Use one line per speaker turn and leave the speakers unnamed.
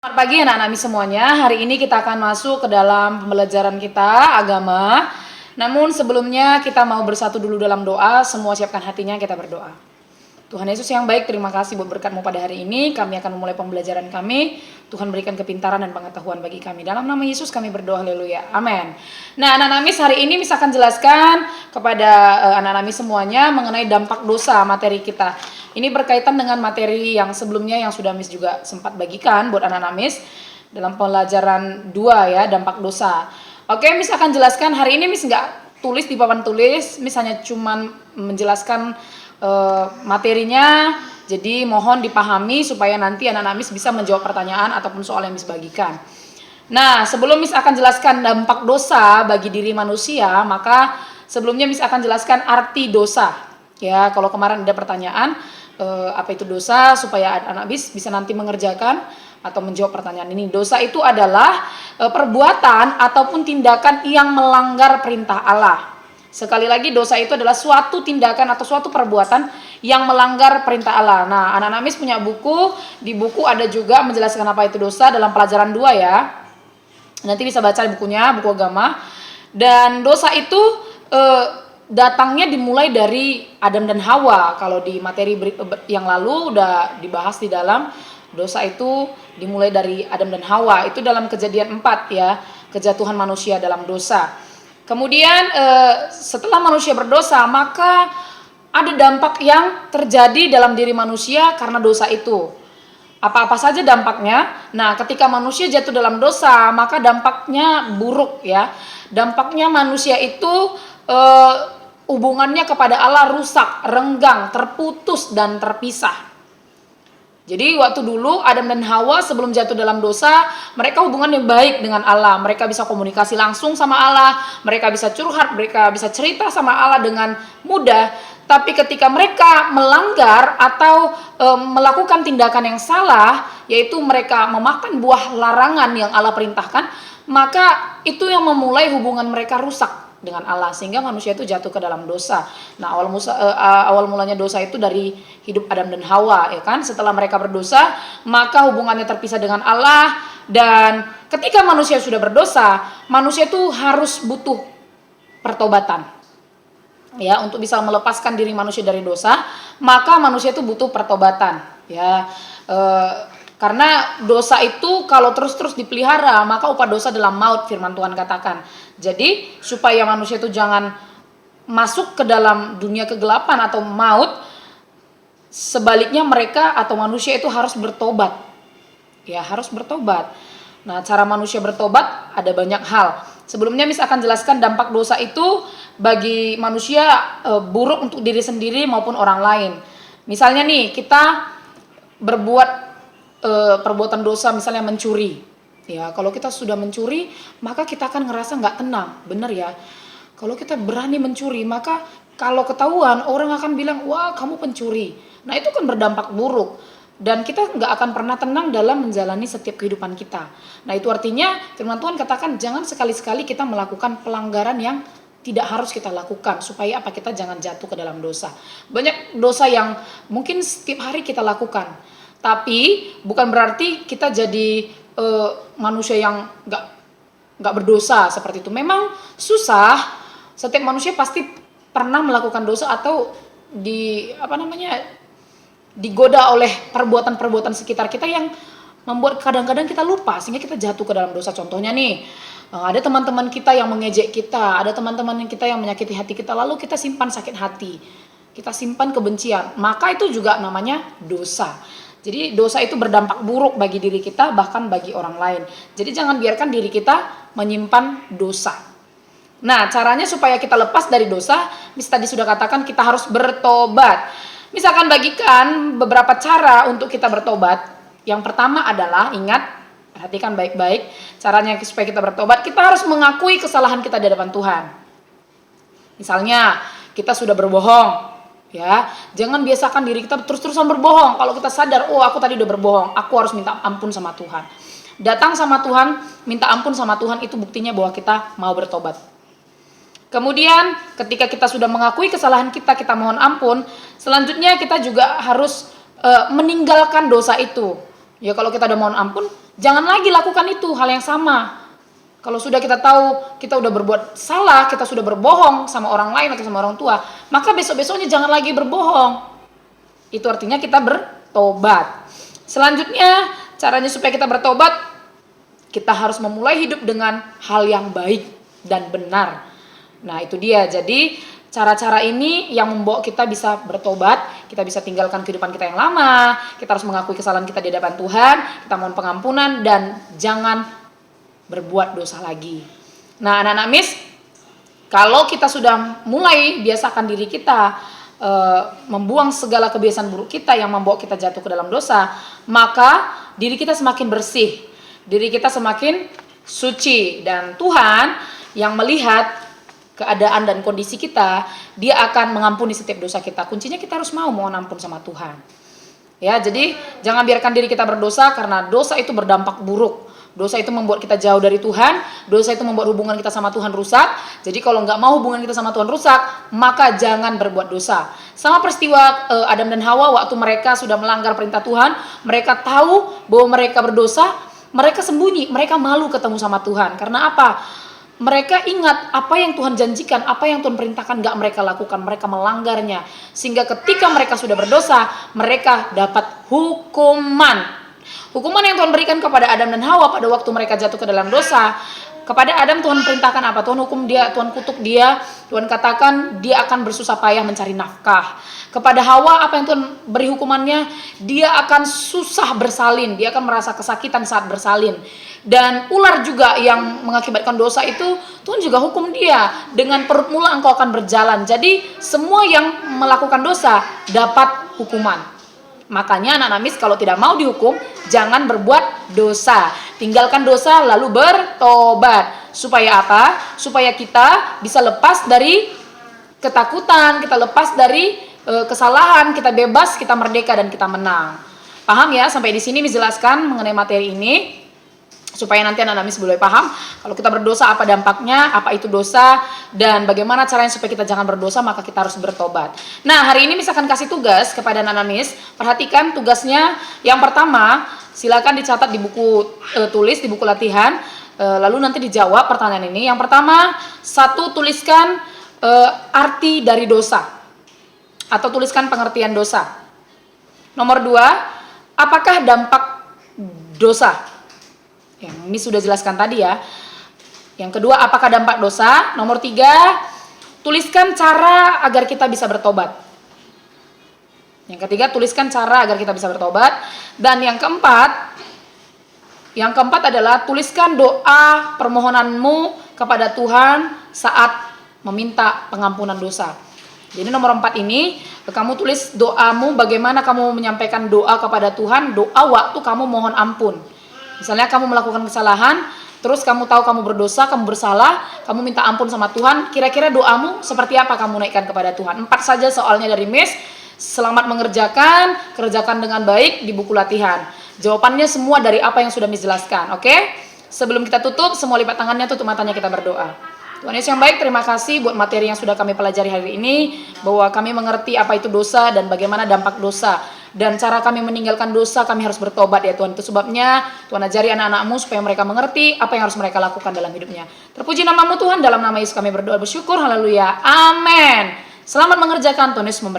Selamat pagi anak-anak semuanya. Hari ini kita akan masuk ke dalam pembelajaran kita agama. Namun sebelumnya kita mau bersatu dulu dalam doa. Semua siapkan hatinya, kita berdoa. Tuhan Yesus yang baik, terima kasih buat berkat-Mu pada hari ini. Kami akan memulai pembelajaran kami. Tuhan berikan kepintaran dan pengetahuan bagi kami. Dalam nama Yesus kami berdoa, haleluya, amin. Nah, anak-anak Mis, hari ini Mis akan jelaskan kepada anak-anak Mis semuanya mengenai dampak dosa materi kita. Ini berkaitan dengan materi yang sebelumnya yang sudah Mis juga sempat bagikan buat anak-anak Mis dalam pelajaran 2 ya, dampak dosa. Oke, Mis akan jelaskan hari ini. Mis nggak tulis di papan tulis, Mis hanya cuman menjelaskan materinya, jadi mohon dipahami supaya nanti anak-anak Mis bisa menjawab pertanyaan ataupun soal yang Mis bagikan. Nah, sebelum Mis akan jelaskan dampak dosa bagi diri manusia, maka sebelumnya Mis akan jelaskan arti dosa. Ya, kalau kemarin ada pertanyaan apa itu dosa, supaya anak-anak Mis bisa nanti mengerjakan atau menjawab pertanyaan ini. Dosa itu adalah perbuatan ataupun tindakan yang melanggar perintah Allah. Sekali lagi, dosa itu adalah suatu tindakan atau suatu perbuatan yang melanggar perintah Allah. Nah, anak-anak Mis punya buku. Di buku ada juga menjelaskan apa itu dosa dalam pelajaran 2 ya. Nanti bisa baca di bukunya, buku agama. Dan dosa itu datangnya dimulai dari Adam dan Hawa. Kalau di materi yang lalu udah dibahas di dalam, dosa itu dimulai dari Adam dan Hawa. Itu dalam Kejadian 4 ya, kejatuhan manusia dalam dosa. Kemudian setelah manusia berdosa, maka ada dampak yang terjadi dalam diri manusia karena dosa itu. Apa-apa saja dampaknya? Nah, ketika manusia jatuh dalam dosa, maka dampaknya buruk ya. Dampaknya manusia itu hubungannya kepada Allah rusak, renggang, terputus dan terpisah. Jadi waktu dulu Adam dan Hawa sebelum jatuh dalam dosa, mereka hubungannya baik dengan Allah. Mereka bisa komunikasi langsung sama Allah, mereka bisa curhat, mereka bisa cerita sama Allah dengan mudah. Tapi ketika mereka melanggar atau melakukan tindakan yang salah, yaitu mereka memakan buah larangan yang Allah perintahkan, maka itu yang memulai hubungan mereka rusak dengan Allah, sehingga manusia itu jatuh ke dalam dosa. Nah, awal mulanya dosa itu dari hidup Adam dan Hawa, ya kan? Setelah mereka berdosa, maka hubungannya terpisah dengan Allah, dan ketika manusia sudah berdosa, manusia itu harus butuh pertobatan. Ya, untuk bisa melepaskan diri manusia dari dosa, maka manusia itu butuh pertobatan, ya. Karena dosa itu kalau terus-terus dipelihara, maka upah dosa adalah maut, firman Tuhan katakan. Jadi supaya manusia itu jangan masuk ke dalam dunia kegelapan atau maut, sebaliknya mereka atau manusia itu harus bertobat. Ya, harus bertobat. Nah, cara manusia bertobat ada banyak hal. Sebelumnya Mis akan jelaskan dampak dosa itu bagi manusia buruk untuk diri sendiri maupun orang lain. Misalnya nih, kita berbuat perbuatan dosa, misalnya mencuri. Ya, kalau kita sudah mencuri, maka kita akan ngerasa nggak tenang, benar ya. Kalau kita berani mencuri, maka kalau ketahuan orang akan bilang, wah kamu pencuri. Nah, itu kan berdampak buruk. Dan kita nggak akan pernah tenang dalam menjalani setiap kehidupan kita. Nah, itu artinya firman Tuhan katakan jangan sekali-sekali kita melakukan pelanggaran yang tidak harus kita lakukan, supaya apa, kita jangan jatuh ke dalam dosa. Banyak dosa yang mungkin setiap hari kita lakukan, tapi bukan berarti kita jadi manusia yang nggak berdosa seperti itu. Memang susah. Setiap manusia pasti pernah melakukan dosa atau digoda oleh perbuatan-perbuatan sekitar kita yang membuat kadang-kadang kita lupa sehingga kita jatuh ke dalam dosa. Contohnya nih, ada teman-teman kita yang mengejek kita, ada teman-teman kita yang menyakiti hati kita, lalu kita simpan sakit hati, kita simpan kebencian, maka itu juga namanya dosa. Jadi dosa itu berdampak buruk bagi diri kita, bahkan bagi orang lain. Jadi jangan biarkan diri kita menyimpan dosa. Nah, caranya supaya kita lepas dari dosa, Mis tadi sudah katakan kita harus bertobat. Mis akan bagikan beberapa cara untuk kita bertobat. Yang pertama adalah, ingat, perhatikan baik-baik, caranya supaya kita bertobat, kita harus mengakui kesalahan kita di hadapan Tuhan. Misalnya, kita sudah berbohong. Ya, jangan biasakan diri kita terus-terusan berbohong. Kalau kita sadar, oh aku tadi udah berbohong, aku harus minta ampun sama Tuhan. Datang sama Tuhan, minta ampun sama Tuhan, itu buktinya bahwa kita mau bertobat. Kemudian ketika kita sudah mengakui kesalahan kita, kita mohon ampun. Selanjutnya kita juga harus meninggalkan dosa itu. Ya kalau kita udah mohon ampun, jangan lagi lakukan itu hal yang sama. Kalau sudah kita tahu kita udah berbuat salah, kita sudah berbohong sama orang lain atau sama orang tua, maka besok-besoknya jangan lagi berbohong. Itu artinya kita bertobat. Selanjutnya, caranya supaya kita bertobat, kita harus memulai hidup dengan hal yang baik dan benar. Nah, itu dia. Jadi, cara-cara ini yang membawa kita bisa bertobat, kita bisa tinggalkan kehidupan kita yang lama, kita harus mengakui kesalahan kita di hadapan Tuhan, kita mohon pengampunan, dan jangan berbuat dosa lagi. Nah, anak-anak Miss, kalau kita sudah mulai biasakan diri kita membuang segala kebiasaan buruk kita yang membawa kita jatuh ke dalam dosa, maka diri kita semakin bersih, diri kita semakin suci, dan Tuhan yang melihat keadaan dan kondisi kita, Dia akan mengampuni setiap dosa kita. Kuncinya kita harus mau mohon ampun sama Tuhan. Ya, jadi jangan biarkan diri kita berdosa, karena dosa itu berdampak buruk. Dosa itu membuat kita jauh dari Tuhan, dosa itu membuat hubungan kita sama Tuhan rusak. Jadi kalau nggak mau hubungan kita sama Tuhan rusak, maka jangan berbuat dosa. Sama peristiwa Adam dan Hawa waktu mereka sudah melanggar perintah Tuhan, mereka tahu bahwa mereka berdosa, mereka sembunyi, mereka malu ketemu sama Tuhan. Karena apa? Mereka ingat apa yang Tuhan janjikan, apa yang Tuhan perintahkan nggak mereka lakukan, mereka melanggarnya. Sehingga ketika mereka sudah berdosa, mereka dapat hukuman. Hukuman yang Tuhan berikan kepada Adam dan Hawa pada waktu mereka jatuh ke dalam dosa. Kepada Adam Tuhan perintahkan apa? Tuhan hukum dia, Tuhan kutuk dia, Tuhan katakan dia akan bersusah payah mencari nafkah. Kepada Hawa apa yang Tuhan beri hukumannya? Dia akan susah bersalin, dia akan merasa kesakitan saat bersalin. Dan ular juga yang mengakibatkan dosa itu, Tuhan juga hukum dia, dengan perut mula engkau akan berjalan. Jadi semua yang melakukan dosa dapat hukuman. Makanya anak-anak Miss kalau tidak mau dihukum, jangan berbuat dosa. Tinggalkan dosa lalu bertobat. Supaya apa? Supaya kita bisa lepas dari ketakutan, kita lepas dari kesalahan, kita bebas, kita merdeka, dan kita menang. Paham ya? Sampai di sini Miss jelaskan mengenai materi ini. Supaya nanti anak-anak Miss boleh paham kalau kita berdosa apa dampaknya, apa itu dosa, dan bagaimana caranya supaya kita jangan berdosa, maka kita harus bertobat. Nah, hari ini Miss akan kasih tugas kepada anak-anak Miss. Perhatikan tugasnya. Yang pertama, silakan dicatat di buku tulis, di buku latihan, lalu nanti dijawab pertanyaan ini. Yang pertama, satu, tuliskan arti dari dosa atau tuliskan pengertian dosa. Nomor dua, apakah dampak dosa? Yang Miss sudah jelaskan tadi ya. Yang kedua, apakah dampak dosa? Nomor tiga, tuliskan cara agar kita bisa bertobat. Yang ketiga, tuliskan cara agar kita bisa bertobat. Dan yang keempat adalah tuliskan doa permohonanmu kepada Tuhan saat meminta pengampunan dosa. Jadi nomor 4 ini, kamu tulis doamu, bagaimana kamu menyampaikan doa kepada Tuhan, doa waktu kamu mohon ampun. Misalnya kamu melakukan kesalahan, terus kamu tahu kamu berdosa, kamu bersalah, kamu minta ampun sama Tuhan, kira-kira doamu seperti apa kamu naikkan kepada Tuhan? 4 saja soalnya dari Miss. Selamat mengerjakan, kerjakan dengan baik di buku latihan. Jawabannya semua dari apa yang sudah Miss jelaskan, oke? Sebelum kita tutup, semua lipat tangannya, tutup matanya, kita berdoa. Tuhan Yesus yang baik, terima kasih buat materi yang sudah kami pelajari hari ini, bahwa kami mengerti apa itu dosa dan bagaimana dampak dosa. Dan cara kami meninggalkan dosa, kami harus bertobat ya Tuhan. Itu sebabnya Tuhan ajari anak-anak-Mu supaya mereka mengerti apa yang harus mereka lakukan dalam hidupnya. Terpuji nama-Mu Tuhan, dalam nama Yesus kami berdoa bersyukur, haleluya, amin. Selamat mengerjakan, Tuhan Yesus memberkati.